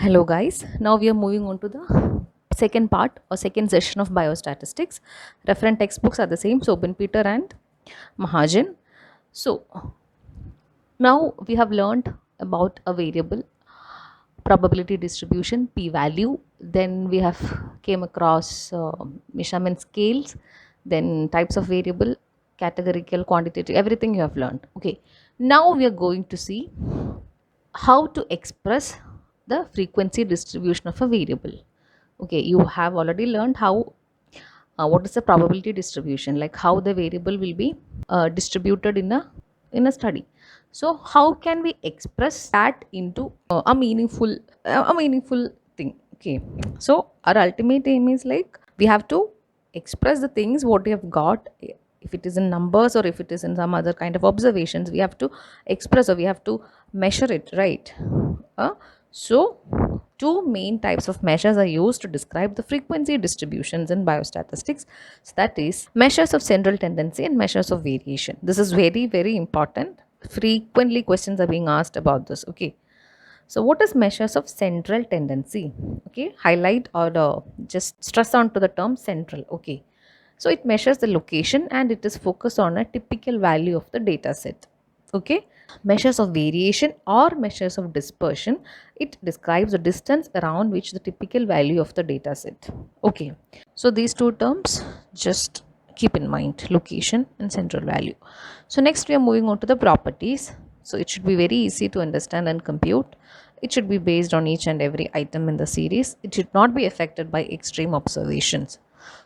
Hello guys, now we are moving on to the second part or second session of biostatistics. Referent textbooks are the same, so Peter and Mahajan. So now we have learned about a variable, probability distribution, p-value. Then we have came across measurement scales, then types of variable, categorical, quantitative, everything you have learned. Okay, now we are going to see how to express the frequency distribution of a variable. Okay, you have already learned how what is the probability distribution, like how the variable will be distributed in a study. So how can we express that into a meaningful thing? Okay, so our ultimate aim is like we have to express the things what we have got. If it is in numbers or if it is in some other kind of observations, we have to express or we have to measure it, right? So two main types of measures are used to describe the frequency distributions in biostatistics. So that is measures of central tendency and measures of variation. This is very, very important. Frequently questions are being asked about this. Okay. So what is measures of central tendency? Okay. Highlight or just stress onto the term central. Okay. So it measures the location and it is focused on a typical value of the data set. Okay. Measures of variation or measures of dispersion, it describes the distance around which the typical value of the data set. Okay. So these two terms just keep in mind, location and central value. So next we are moving on to the properties. So it should be very easy to understand and compute. It should be based on each and every item in the series. It should not be affected by extreme observations.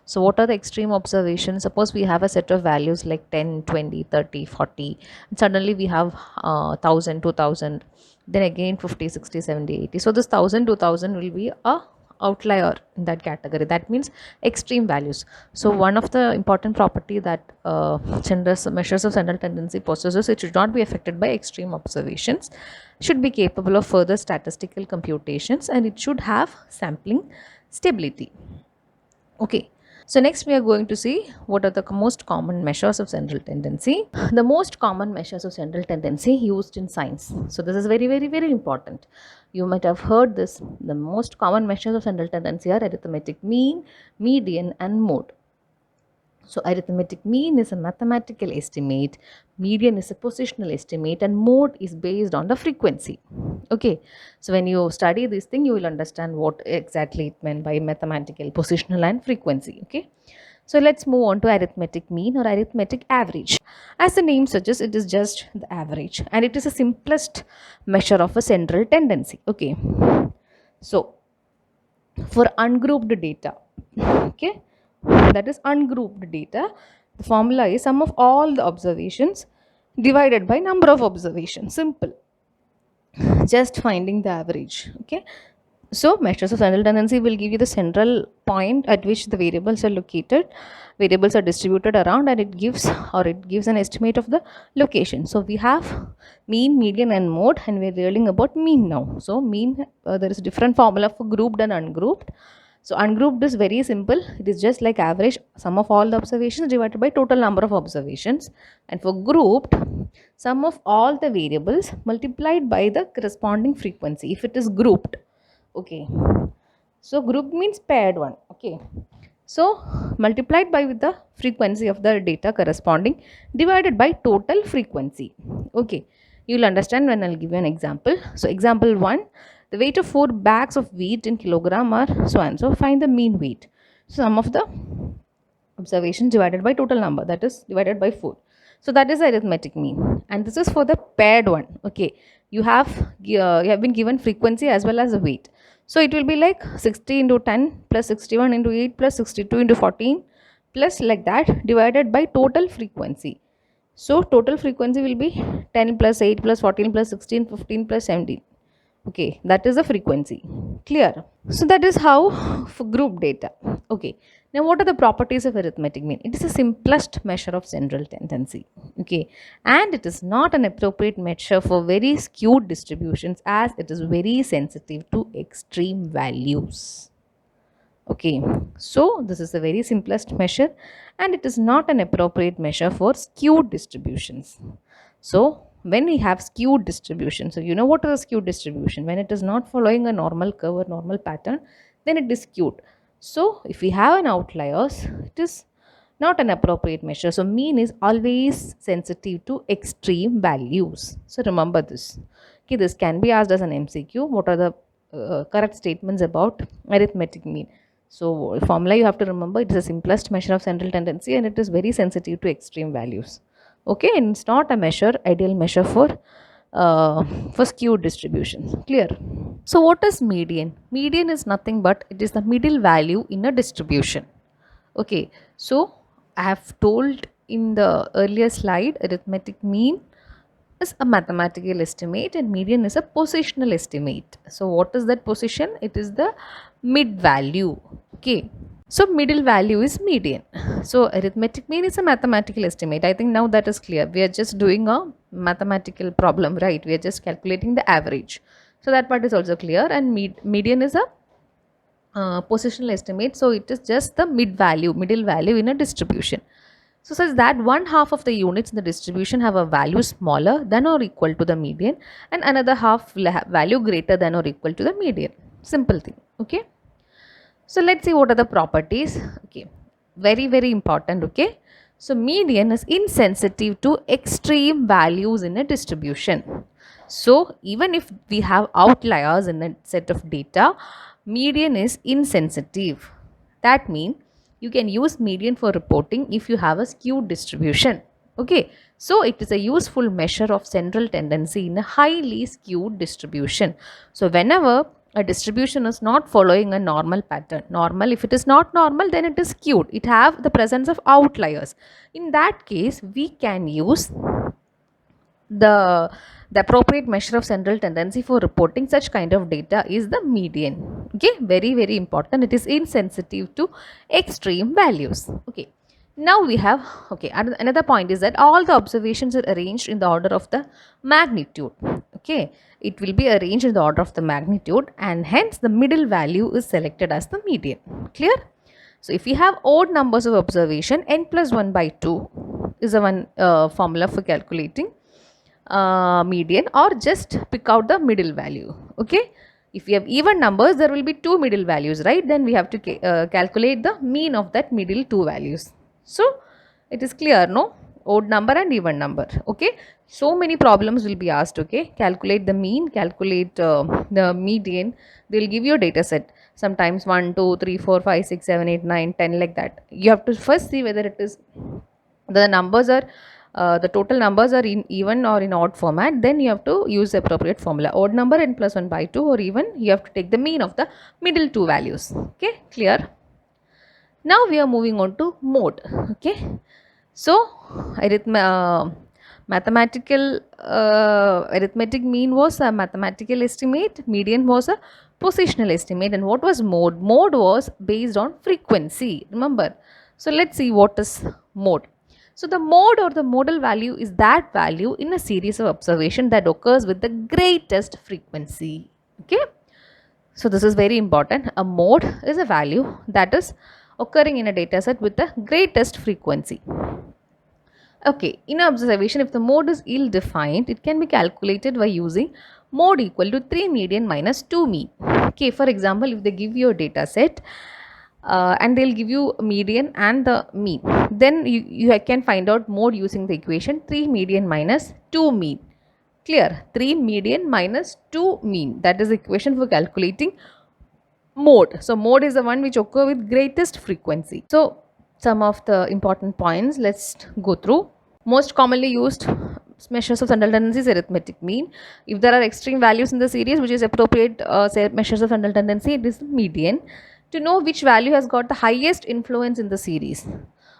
So what are the extreme observations? Suppose we have a set of values like 10, 20, 30, 40, and suddenly we have 1000, 2000, then again 50, 60, 70, 80. So this 1000, 2000 will be a outlier in that category. That means extreme values. So one of the important property that measures of central tendency possesses, it should not be affected by extreme observations, should be capable of further statistical computations, and it should have sampling stability. Okay, so next we are going to see what are the most common measures of central tendency. The most common measures of central tendency used in science. So this is very, very, very important. You might have heard this. The most common measures of central tendency are arithmetic mean, median, and mode. So arithmetic mean is a mathematical estimate, median is a positional estimate, and mode is based on the frequency. Okay, so when you study this thing, you will understand what exactly it meant by mathematical, positional, and frequency. Okay, so let's move on to arithmetic mean or arithmetic average. As the name suggests, it is just the average, and it is the simplest measure of a central tendency. Okay, so for ungrouped data, okay, that is ungrouped data, the formula is sum of all the observations divided by number of observations. Simple, just finding the average. Okay, so measures of central tendency will give you the central point at which the variables are located, variables are distributed around, and it gives an estimate of the location. So we have mean, median, and mode, and we're dealing about mean now. So mean, there is a different formula for grouped and ungrouped. So ungrouped is very simple. It is just like average, sum of all the observations divided by total number of observations. And for grouped, sum of all the variables multiplied by the corresponding frequency if it is grouped. Okay, so group means paired one. Okay, so multiplied by with the frequency of the data corresponding divided by total frequency. Okay, you will understand when I'll give you an example. So example 1, the weight of 4 bags of wheat in kilogram are so and so. Find the mean weight. So sum of the observations divided by total number, that is divided by 4. So that is arithmetic mean, and this is for the paired one. Okay, you have been given frequency as well as the weight. So it will be like 60 into 10 plus 61 into 8 plus 62 into 14 plus like that divided by total frequency. So total frequency will be 10 plus 8 plus 14 plus 16, 15 plus 17. Okay, that is the frequency. Clear? So that is how for group data. Okay, now what are the properties of arithmetic mean? It is the simplest measure of central tendency. Okay, and it is not an appropriate measure for very skewed distributions as it is very sensitive to extreme values. Okay, so this is the very simplest measure and it is not an appropriate measure for skewed distributions. So when we have skewed distribution. So you know what is a skewed distribution? When it is not following a normal curve or normal pattern, then it is skewed. So if we have an outliers, it is not an appropriate measure. So mean is always sensitive to extreme values. So remember this. Okay, this can be asked as an MCQ. What are the correct statements about arithmetic mean? So formula you have to remember, it is the simplest measure of central tendency and it is very sensitive to extreme values. Okay, and it's not a measure, ideal measure for skewed distributions. Clear? So what is median? Median is nothing but it is the middle value in a distribution. Okay, so I have told in the earlier slide, arithmetic mean is a mathematical estimate and median is a positional estimate. So what is that position? It is the mid value. Okay, so middle value is median. So arithmetic mean is a mathematical estimate. I think now that is clear. We are just doing a mathematical problem, right? We are just calculating the average. So that part is also clear, and median is a positional estimate. So it is just the middle value in a distribution. So says that one half of the units in the distribution have a value smaller than or equal to the median and another half will have value greater than or equal to the median. Simple thing. Okay. So let's see what are the properties. Okay. Very important. Okay. So median is insensitive to extreme values in a distribution. So even if we have outliers in a set of data, median is insensitive. That means you can use median for reporting if you have a skewed distribution. Okay, so it is a useful measure of central tendency in a highly skewed distribution. So whenever a distribution is not following a normal pattern, normal, if it is not normal, then it is skewed, it have the presence of outliers. In that case, we can use the appropriate measure of central tendency for reporting such kind of data is the median. Okay, very important. It is insensitive to extreme values. Okay, now we have, okay, another point is that all the observations are arranged in the order of the magnitude. Okay, it will be arranged in the order of the magnitude and hence the middle value is selected as the median. Clear? So if we have odd numbers of observation, n plus 1 by 2 is a one formula for calculating median, or just pick out the middle value. Okay, if we have even numbers, there will be two middle values, right? Then we have to calculate the mean of that middle two values. So it is clear, no? Odd number and even number. Okay, so many problems will be asked. Okay, calculate the mean, calculate the median. They will give you a data set, sometimes 1 2 3 4 5 6 7 8 9 10, like that. You have to first see whether it is the numbers are the total numbers are in even or in odd format. Then you have to use the appropriate formula, odd number n plus 1 by 2, or even you have to take the mean of the middle two values. Okay, clear? Now we are moving on to mode. Okay, so arithmetic mean was a mathematical estimate, median was a positional estimate, and what was mode? Mode was based on frequency, remember. So let's see what is mode. So the mode or the modal value is that value in a series of observation that occurs with the greatest frequency. Okay, so this is very important. A mode is a value that is occurring in a data set with the greatest frequency. Okay, in observation, if the mode is ill-defined, it can be calculated by using mode equal to 3 median minus 2 mean. Okay, for example, if they give you a data set and they'll give you median and the mean, then you can find out mode using the equation 3 median minus 2 mean. Clear? 3 median minus 2 mean. That is the equation for calculating mode. So mode is the one which occur with greatest frequency. So some of the important points, let's go through. Most commonly used measures of central tendency is arithmetic mean. If there are extreme values in the series which is appropriate measures of central tendency, it is median. To know which value has got the highest influence in the series.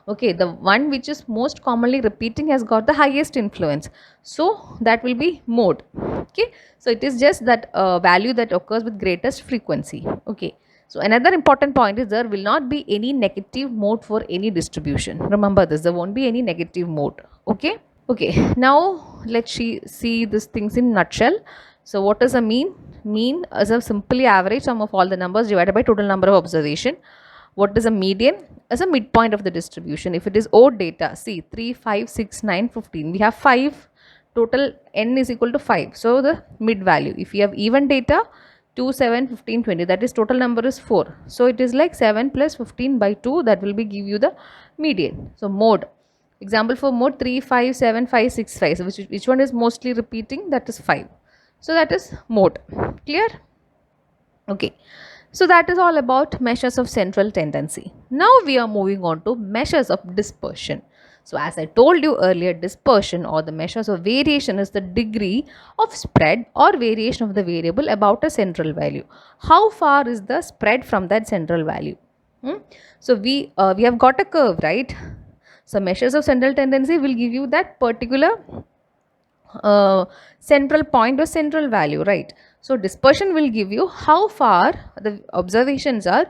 Okay, the one which is most commonly repeating has got the highest influence. So that will be mode. Okay, so it is just that value that occurs with greatest frequency. Okay, so another important point is there will not be any negative mode for any distribution. Remember this, there won't be any negative mode. Okay, okay, now let's see these things in nutshell. So what is a mean? Mean is a simply average sum of all the numbers divided by total number of observation. What is a median? As a midpoint of the distribution. If it is odd data, see 3, 5, 6, 9, 15. We have 5 total n is equal to 5. So the mid value, if you have even data, 2, 7, 15, 20, that is total number is 4. So it is like 7 plus 15 by 2, that will be give you the median. So mode, example for mode 3, 5, 7, 5, 6, 5. So which one is mostly repeating? That is 5. So that is mode. Clear? Okay. So that is all about measures of central tendency. Now we are moving on to measures of dispersion. So as I told you earlier, dispersion or the measures of variation is the degree of spread or variation of the variable about a central value. How far is the spread from that central value? So we have got a curve, right? So measures of central tendency will give you that particular central point or central value, right? So dispersion will give you how far the observations are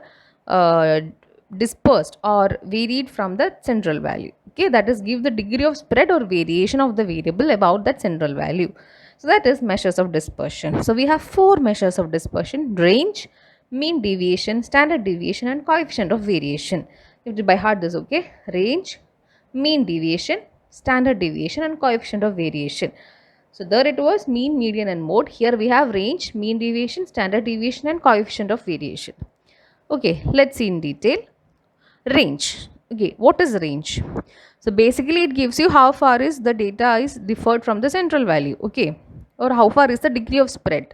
dispersed or varied from the central value. Okay, that is give the degree of spread or variation of the variable about that central value. So that is measures of dispersion. So we have 4 measures of dispersion: range, mean deviation, standard deviation, and coefficient of variation. You have to by heart this, okay? Range, mean deviation, standard deviation, and coefficient of variation. So there it was mean, median, and mode. Here we have range, mean deviation, standard deviation, and coefficient of variation. Okay, let's see in detail. Range. Okay, what is range? So basically it gives you how far is the data is differed from the central value. Okay, or how far is the degree of spread.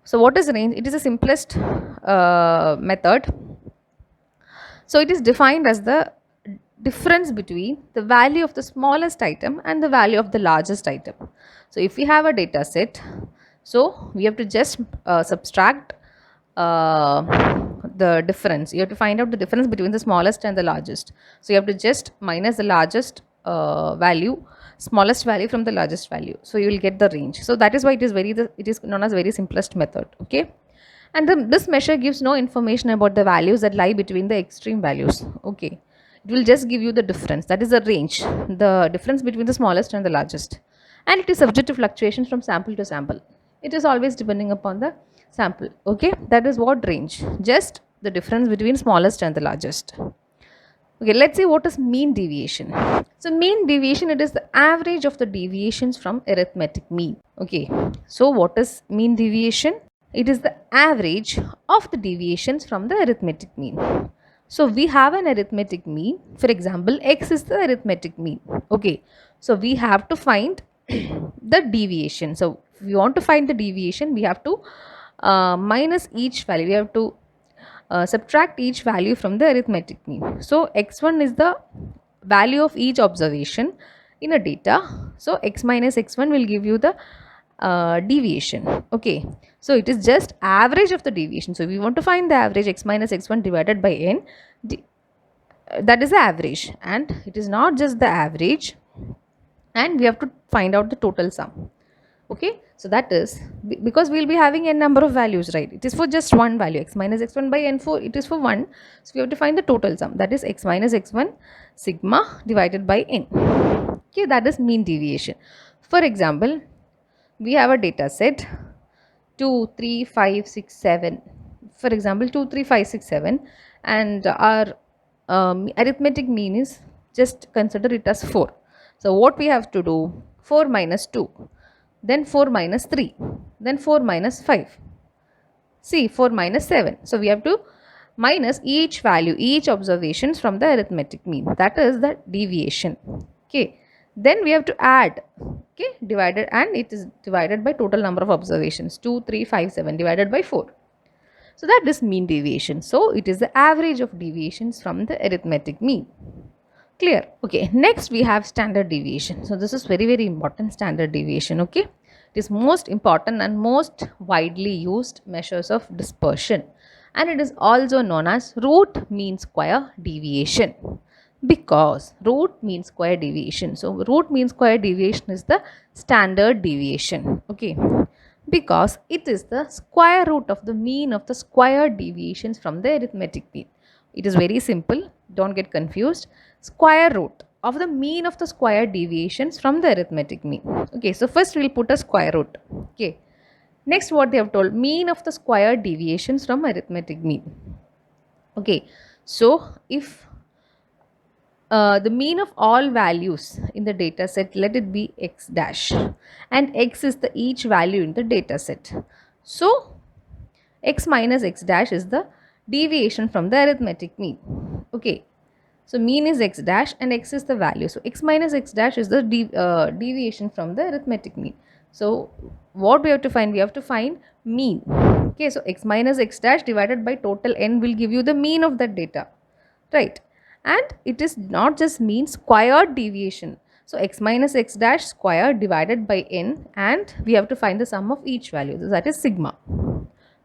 So what is range? It is the simplest method. So it is defined as the difference between the value of the smallest item and the value of the largest item. So if we have a data set, so we have to just subtract the difference. You have to find out the difference between the smallest and the largest. So you have to just minus the largest value, smallest value from the largest value. So you will get the range. So that is why it is known as very simplest method. Okay. And this measure gives no information about the values that lie between the extreme values. Okay, it will just give you the difference, that is the range, the difference between the smallest and the largest, and it is subject to fluctuations from sample to sample. It is always depending upon the sample. Okay, that is what range, just the difference between smallest and the largest. Okay, let's see what is mean deviation. So mean deviation, it is the average of the deviations from arithmetic mean. Okay, so what is mean deviation? It is the average of the deviations from the arithmetic mean. So we have an arithmetic mean. For example, x is the arithmetic mean. Okay, so we have to find the deviation. So if we want to find the deviation, we have to minus each value. We have to subtract each value from the arithmetic mean. So x1 is the value of each observation in a data. So x minus x1 will give you the deviation. Okay, so it is just average of the deviation. So if we want to find the average, x minus x1 divided by n, that is the average, and it is not just the average, and we have to find out the total sum. Okay, so that is because we will be having n number of values, right? It is for just one value, x minus x1 by n, for it is for 1. So we have to find the total sum, that is x minus x1 sigma divided by n. Okay, that is mean deviation. For example, we have a data set 2, 3, 5, 6, 7. For example, 2, 3, 5, 6, 7, and our arithmetic mean is, just consider it as 4. So what we have to do? 4 minus 2, then 4 minus 3, then 4 minus 5. See, 4 minus 7. So we have to minus each value, each observations from the arithmetic mean. That is the deviation. Okay. Then we have to add, okay, divided, and it is divided by total number of observations, 2, 3, 5, 7 divided by 4. So that is mean deviation. So it is the average of deviations from the arithmetic mean. Clear? Okay, next we have standard deviation. So this is very, very important, standard deviation. Okay, it is most important and most widely used measures of dispersion, and it is also known as root mean square deviation, because root mean square deviation. So root mean square deviation is the standard deviation. Okay, because it is the square root of the mean of the square deviations from the arithmetic mean. It is very simple, don't get confused. Square root of the mean of the square deviations from the arithmetic mean. Okay, so first we will put a square root. Okay, next what they have told, mean of the square deviations from arithmetic mean. Okay, so if the mean of all values in the data set, let it be x dash, and x is the each value in the data set. So x minus x dash is the deviation from the arithmetic mean. Okay, so mean is x dash and x is the value. So x minus x dash is the deviation from the arithmetic mean. So what we have to find? We have to find mean. Okay, so x minus x dash divided by total n will give you the mean of that data, right? And it is not just mean, squared deviation. So x minus x dash squared divided by n, and we have to find the sum of each value, that is sigma.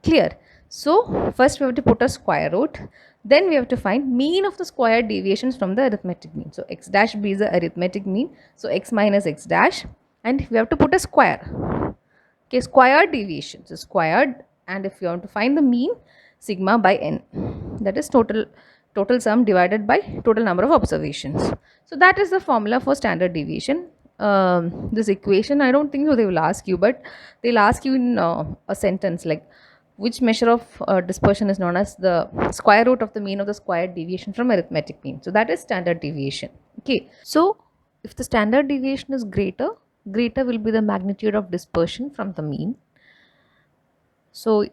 Clear? So first we have to put a square root, then we have to find mean of the squared deviations from the arithmetic mean. So x dash b is the arithmetic mean, so x minus x dash, and we have to put a square. Okay, squared deviation, so squared, and if you want to find the mean, sigma by n, that is total sum divided by total number of observations. So that is the formula for standard deviation. This equation, I don't think so they will ask you, but they'll ask you in a sentence like, which measure of dispersion is known as the square root of the mean of the squared deviation from arithmetic mean. So that is standard deviation. Okay, so if the standard deviation is greater will be the magnitude of dispersion from the mean. So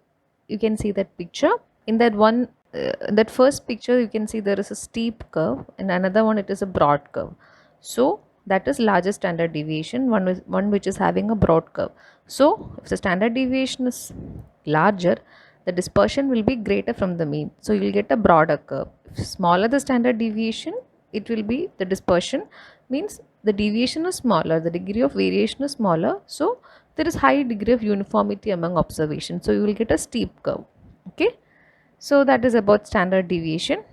you can see that picture. In that one, that first picture, you can see there is a steep curve, and another one it is a broad curve. So that is largest standard deviation, one which is having a broad curve. So if the standard deviation is larger, the dispersion will be greater from the mean. So you will get a broader curve. If smaller the standard deviation, it will be the dispersion, means the deviation is smaller, the degree of variation is smaller. So there is high degree of uniformity among observations. So you will get a steep curve. Okay. So that is about standard deviation.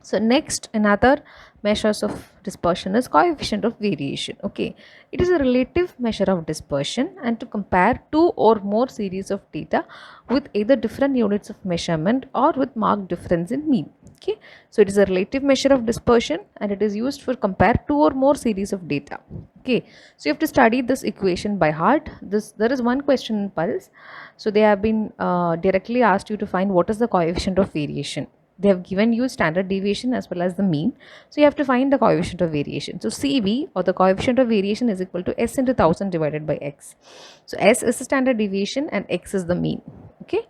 So next, another measures of dispersion is coefficient of variation. Okay, it is a relative measure of dispersion, and to compare two or more series of data with either different units of measurement or with marked difference in mean. Okay, so it is a relative measure of dispersion, and it is used for compare two or more series of data. Okay, so you have to study this equation by heart. There is one question in Pulse, so they have been directly asked you to find what is the coefficient of variation. They have given you standard deviation as well as the mean. So you have to find the coefficient of variation. So CV, or the coefficient of variation, is equal to S into 1000 divided by X. So S is the standard deviation and X is the mean. Okay.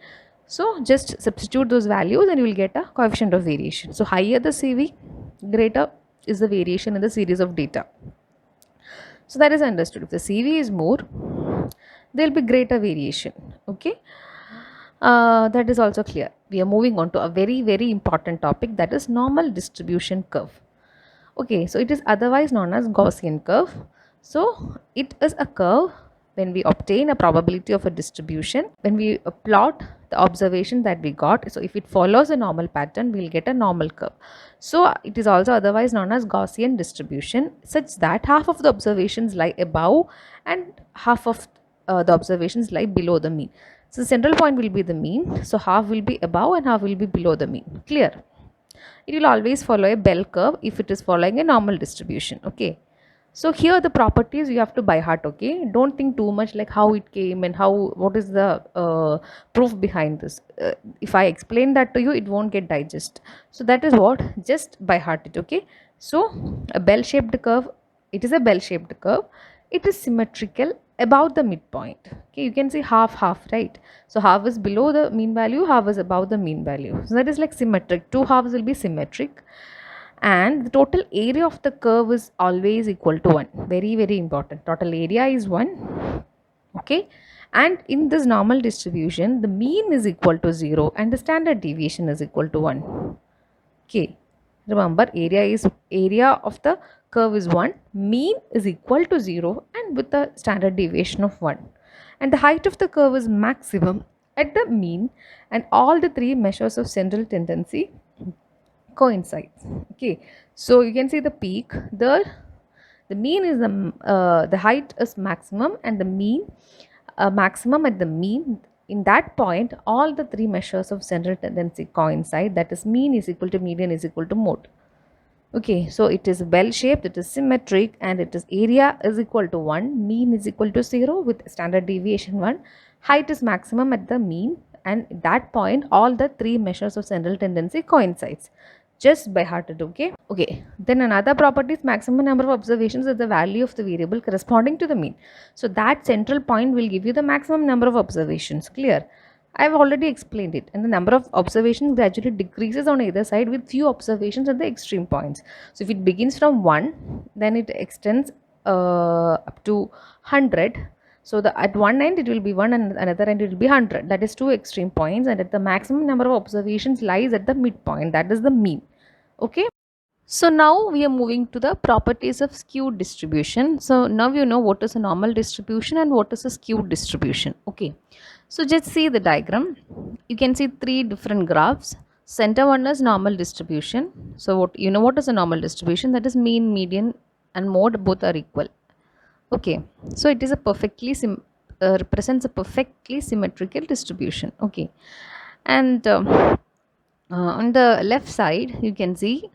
So just substitute those values and you will get a coefficient of variation. So higher the CV, greater is the variation in the series of data. So that is understood. If the CV is more, there will be greater variation. Okay. That is also clear. We are moving on to a very, very important topic, that is normal distribution curve. Okay, so it is otherwise known as Gaussian curve. So it is a curve when we obtain a probability of a distribution, when we plot the observation that we got. So if it follows a normal pattern, we will get a normal curve. So it is also otherwise known as Gaussian distribution, such that half of the observations lie above and half of the observations lie below the mean. So the central point will be the mean. So half will be above and half will be below the mean. Clear? It will always follow a bell curve if it is following a normal distribution. Okay. So here the properties you have to by heart. Okay. Don't think too much like how it came and what is the proof behind this. If I explain that to you, it won't get digest. So that is what, just by heart it. Okay. So a bell shaped curve, it is a bell shaped curve. It is symmetrical about the midpoint. Okay, you can see half, right? So half is below the mean value, half is above the mean value. So that is like symmetric. Two halves will be symmetric, and the total area of the curve is always equal to 1. Very, very important. Total area is 1. Okay, and in this normal distribution, the mean is equal to 0 and the standard deviation is equal to 1. Okay, remember, area of the curve is 1, mean is equal to 0 and with a standard deviation of 1, and the height of the curve is maximum at the mean, and all the three measures of central tendency coincides. Okay, so you can see the peak there, the mean is the height is maximum and the mean maximum at the mean. In that point, all the three measures of central tendency coincide, that is mean is equal to median is equal to mode. Okay, so it is bell shaped, it is symmetric, and it is area is equal to 1, mean is equal to 0 with standard deviation 1, height is maximum at the mean, and at that point all the three measures of central tendency coincides. just by heart it. Okay, then another property is maximum number of observations is the value of the variable corresponding to the mean. So that central point will give you the maximum number of observations. Clear? I've already explained it, and the number of observations gradually decreases on either side with few observations at the extreme points. So if it begins from 1, then it extends up to 100. So at one end it will be 1 and another end it will be 100. That is two extreme points, and at the maximum number of observations lies at the midpoint, that is the mean. Okay. So now we are moving to the properties of skewed distribution. So now you know what is a normal distribution and what is a skewed distribution. Okay. So just see the diagram. You can see three different graphs. Center one is normal distribution. So what is a normal distribution? That is mean, median and mode both are equal. Okay. So it is a represents a perfectly symmetrical distribution. Okay. And on the left side you can see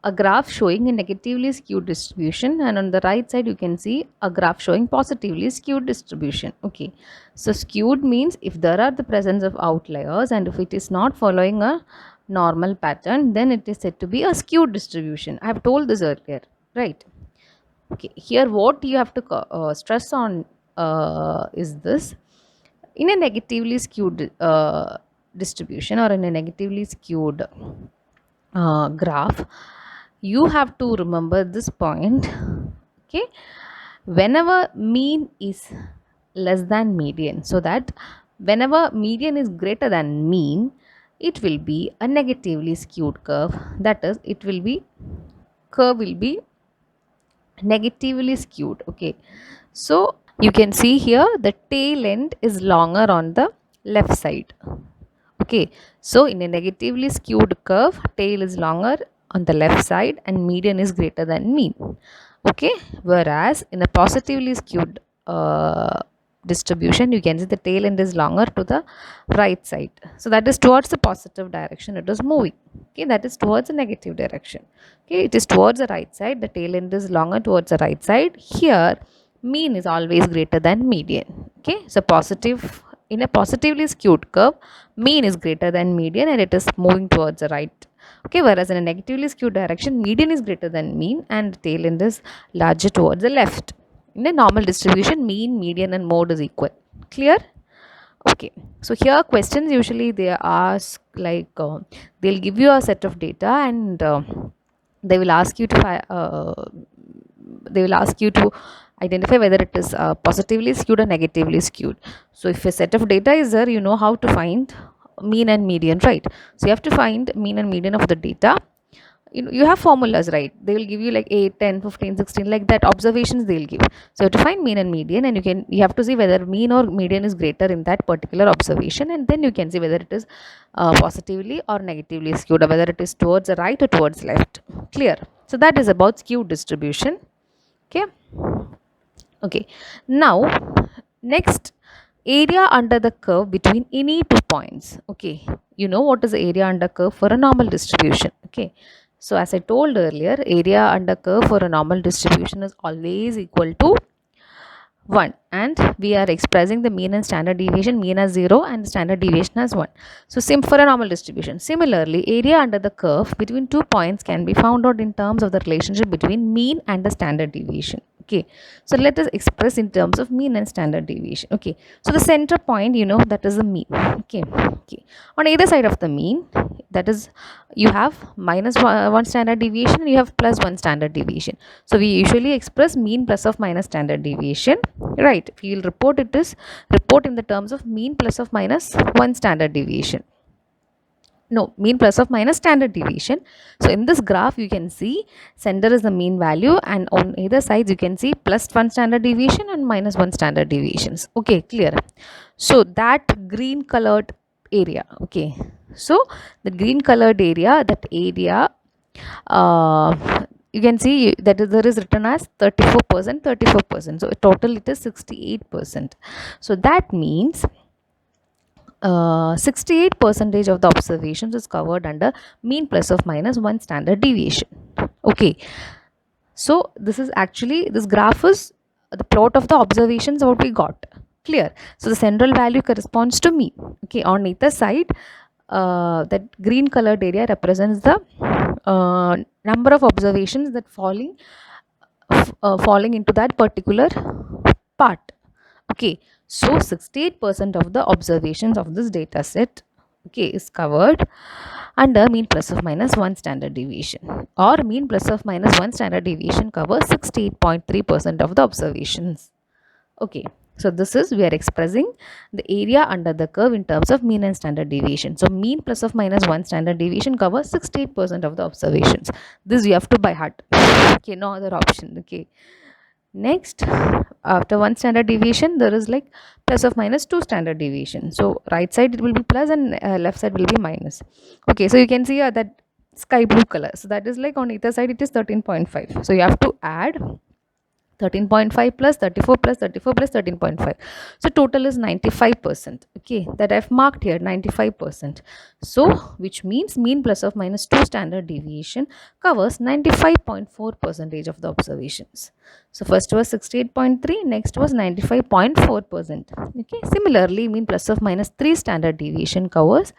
a graph showing a negatively skewed distribution, and on the right side you can see a graph showing positively skewed distribution. Okay, so skewed means if there are the presence of outliers and if it is not following a normal pattern, then it is said to be a skewed distribution. I have told this earlier, right? Okay, here what you have to stress on is this: in a negatively skewed distribution or in a negatively skewed graph, you have to remember this point. Okay, whenever mean is less than median, so that whenever median is greater than mean, it will be a negatively skewed curve. That is, curve will be negatively skewed. Okay, so you can see here the tail end is longer on the left side. Okay, so in a negatively skewed curve, tail is longer on the left side and median is greater than mean. Okay, whereas in a positively skewed distribution, you can see the tail end is longer to the right side. So that is towards the positive direction it is moving. Okay, that is towards the negative direction. Okay, it is towards the right side, the tail end is longer towards the right side. Here, mean is always greater than median. Okay, so in a positively skewed curve, mean is greater than median and it is moving towards the right. Okay, whereas in a negatively skewed direction, median is greater than mean and tail end is larger towards the left. In a normal distribution, mean, median and mode is equal. Clear? Okay, so here questions usually they ask like they'll give you a set of data and they will ask you to identify whether it is positively skewed or negatively skewed. So if a set of data is there, you know how to find mean and median, right? So you have to find mean and median of the data. You have formulas, right? They will give you like 8, 10, 15, 16, like that observations they will give. So you have to find mean and median, and you have to see whether mean or median is greater in that particular observation, and then you can see whether it is positively or negatively skewed, or whether it is towards the right or towards left. Clear? So that is about skewed distribution. Okay, now next, area under the curve between any two points. Okay, you know what is the area under curve for a normal distribution. Okay, so as I told earlier, area under curve for a normal distribution is always equal to 1, and we are expressing the mean and standard deviation, mean as 0 and standard deviation as 1. So for a normal distribution. Similarly, area under the curve between 2 points can be found out in terms of the relationship between mean and the standard deviation. Okay, so let us express in terms of mean and standard deviation. Okay, so the center point, that is the mean. Okay, on either side of the mean, that is, you have minus 1 standard deviation and you have plus 1 standard deviation. So we usually express mean plus of minus standard deviation, right? We will report in the terms of mean plus of minus 1 standard deviation. No, mean plus of minus standard deviation. So in this graph you can see center is the mean value, and on either sides you can see plus 1 standard deviation and minus 1 standard deviations. Okay, clear? So that green colored area, okay, so the green colored area, you can see that there is written as 34%. So total it is 68%. So that means 68% of the observations is covered under mean plus of minus 1 standard deviation. Okay, so this graph is the plot of the observations what we got. Clear? So the central value corresponds to mean. Okay, on either side, that green colored area represents the number of observations that falling into that particular part. Okay, so 68% of the observations of this data set, okay, is covered under mean plus or minus 1 standard deviation, or mean plus or minus 1 standard deviation covers 68.3% of the observations. Okay, so this is, we are expressing the area under the curve in terms of mean and standard deviation. So mean plus or minus 1 standard deviation covers 68% of the observations. This you have to by heart. Okay, no other option. Okay, next, after 1 standard deviation there is like plus or minus 2 standard deviation. So right side it will be plus and left side will be minus. Okay, so you can see that sky blue color, so that is like on either side it is 13.5. so you have to add 13.5 plus 34 plus 34 plus 13.5. So total is 95%. Okay, that I've marked here, 95%. So which means mean plus or minus 2 standard deviation covers 95.4 percentage of the observations. So first was 68.3, next was 95.4%. Okay, similarly mean plus or minus 3 standard deviation covers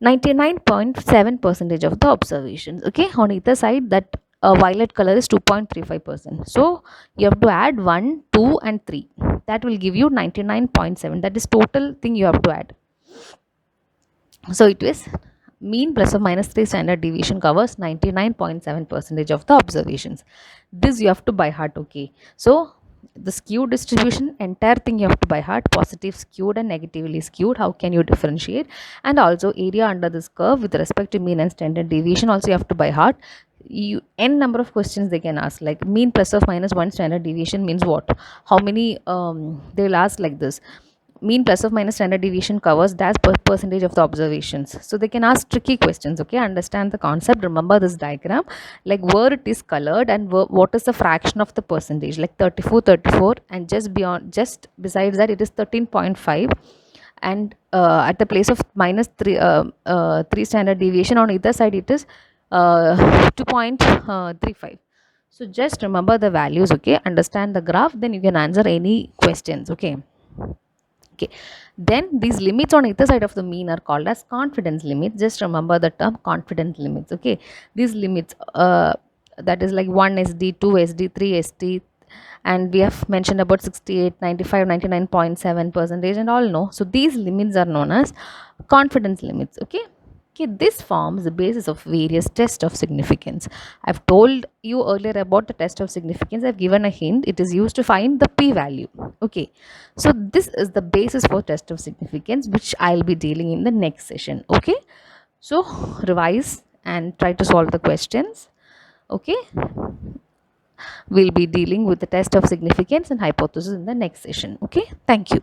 99.7 percentage of the observations. Okay, on either side that violet color is 2.35%. So you have to add 1, 2 and 3. That will give you 99.7. That is total thing you have to add. So it is mean plus or minus 3 standard deviation covers 99.7 percentage of the observations. This you have to by heart. Okay, so the skewed distribution, entire thing you have to by heart, positive skewed and negatively skewed, how can you differentiate, and also area under this curve with respect to mean and standard deviation also you have to by heart. You n number of questions they can ask, like mean plus or minus 1 standard deviation means what, how many they will ask like this, mean plus or minus standard deviation covers dash percentage of the observations. So they can ask tricky questions. Okay, understand the concept, remember this diagram, like where it is colored and what is the fraction of the percentage, like 34 and just beyond, just besides that it is 13.5, and at the place of minus 3 standard deviation on either side it is 2.35. so just remember the values. Okay, understand the graph, then you can answer any questions. Okay, then these limits on either side of the mean are called as confidence limits. Just remember the term confidence limits. Okay, these limits that is like 1 SD, 2 SD, 3 SD, and we have mentioned about 68, 95, 99.7 percentage and all. No, so these limits are known as confidence limits. Okay, this forms the basis of various tests of significance. I've told you earlier about the test of significance. I've given a hint, it is used to find the p-value. Okay, so this is the basis for test of significance, which I'll be dealing in the next session. Okay, so revise and try to solve the questions. Okay, we'll be dealing with the test of significance and hypothesis in the next session. Okay, thank you.